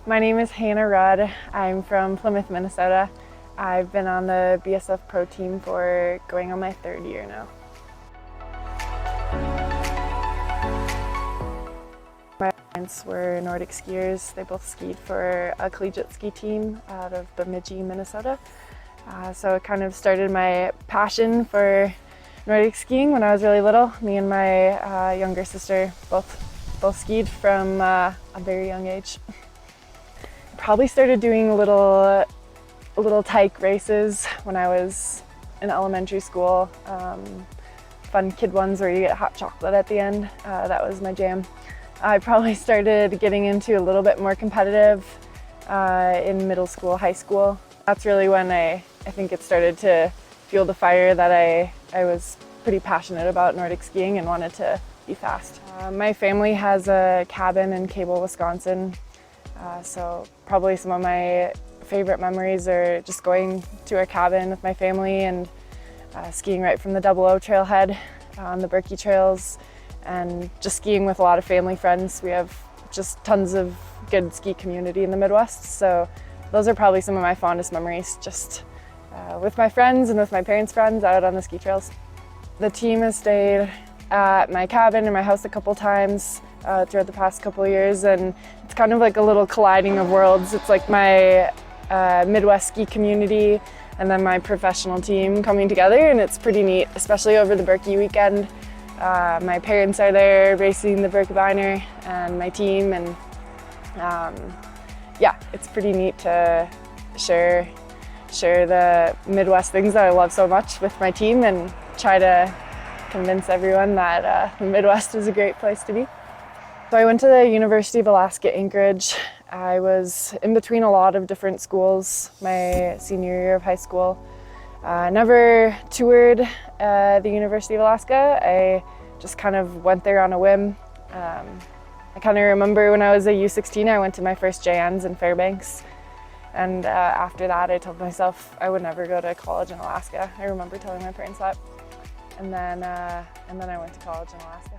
My name is Hannah Rudd. I'm from Plymouth, Minnesota. I've been on the BSF Pro Team for going on my third year now. My parents were Nordic skiers. They both skied for a collegiate ski team out of Bemidji, Minnesota. So it kind of started my passion for Nordic skiing when I was really little. Me and my younger sister both skied from a very young age. Probably started doing little tyke races when I was in elementary school. Fun kid ones where you get hot chocolate at the end. That was my jam. I probably started getting into a little bit more competitive in middle school, high school. That's really when I think it started to fuel the fire that I was pretty passionate about Nordic skiing and wanted to be fast. My family has a cabin in Cable, Wisconsin. So probably some of my favorite memories are just going to our cabin with my family and skiing right from the Double O trailhead on the Berkey trails and just skiing with a lot of family friends. We have just tons of good ski community in the Midwest, so those are probably some of my fondest memories, just with my friends and with my parents' friends out on the ski trails. The team has stayed at my cabin and my house a couple times throughout the past couple of years, and it's kind of like a little colliding of worlds. It's like my Midwest ski community and then my professional team coming together, and it's pretty neat, especially over the Berkey weekend. My parents are there racing the Birkebeiner and my team, and yeah, it's pretty neat to share the Midwest things that I love so much with my team and try to convince everyone that the Midwest is a great place to be. So I went to the University of Alaska Anchorage. I was in between a lot of different schools my senior year of high school. Never toured the University of Alaska. I just kind of went there on a whim. I kind of remember when I was a U16, I went to my first JNs in Fairbanks. And after that, I told myself I would never go to college in Alaska. I remember telling my parents that. And then I went to college in Alaska.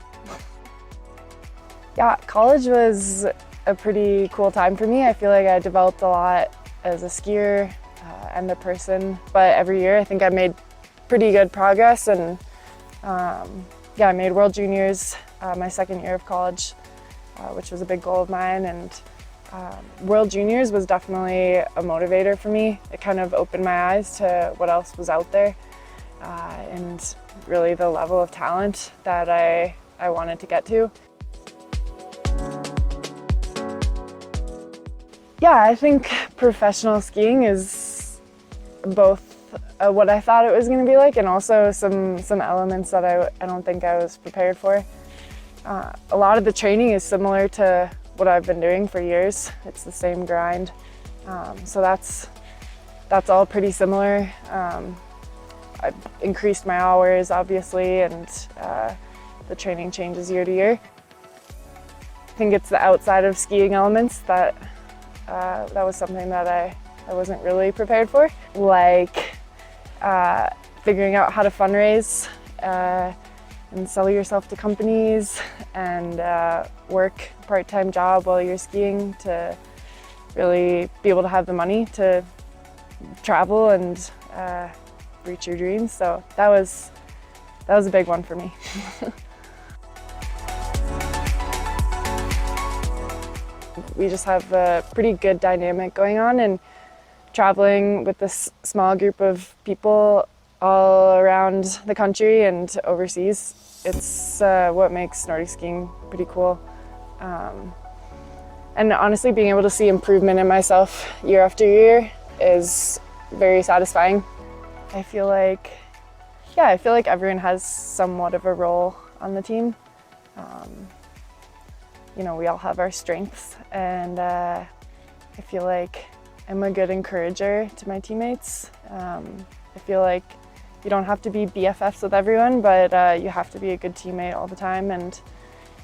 Yeah, college was a pretty cool time for me. I feel like I developed a lot as a skier and a person, but every year I think I made pretty good progress, and yeah, I made World Juniors my second year of college, which was a big goal of mine, and World Juniors was definitely a motivator for me. It kind of opened my eyes to what else was out there and really the level of talent that I wanted to get to. Yeah, I think professional skiing is both what I thought it was going to be like and also some elements that I don't think I was prepared for. A lot of the training is similar to what I've been doing for years. It's the same grind. So that's all pretty similar. I've increased my hours, obviously, and the training changes year to year. I think it's the outside of skiing elements that was something that I wasn't really prepared for, like figuring out how to fundraise and sell yourself to companies and work a part-time job while you're skiing to really be able to have the money to travel and reach your dreams. So that was a big one for me. We just have a pretty good dynamic going on, and traveling with this small group of people all around the country and overseas, it's what makes Nordic skiing pretty cool. And honestly, being able to see improvement in myself year after year is very satisfying. I feel like everyone has somewhat of a role on the team. You know, we all have our strengths, and I feel like I'm a good encourager to my teammates. I feel like you don't have to be BFFs with everyone, but you have to be a good teammate all the time, and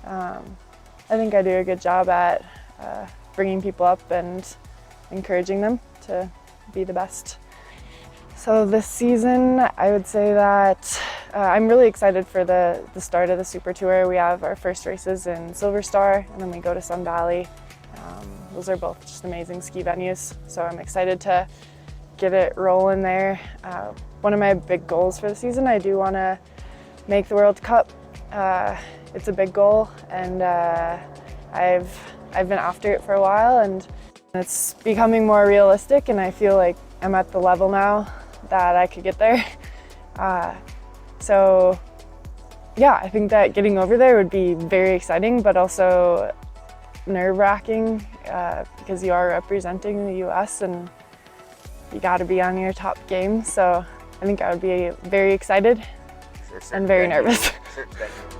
I think I do a good job at bringing people up and encouraging them to be the best. So this season, I would say that I'm really excited for the start of the Super Tour. We have our first races in Silver Star, and then we go to Sun Valley. Those are both just amazing ski venues, so I'm excited to get it rolling there. One of my big goals for the season, I do want to make the World Cup. It's a big goal, and I've been after it for a while, and it's becoming more realistic, and I feel like I'm at the level now that I could get there. So yeah, I think that getting over there would be very exciting, but also nerve-wracking because you are representing the US and you got to be on your top game. So I think I would be very excited and very nervous. Certain venue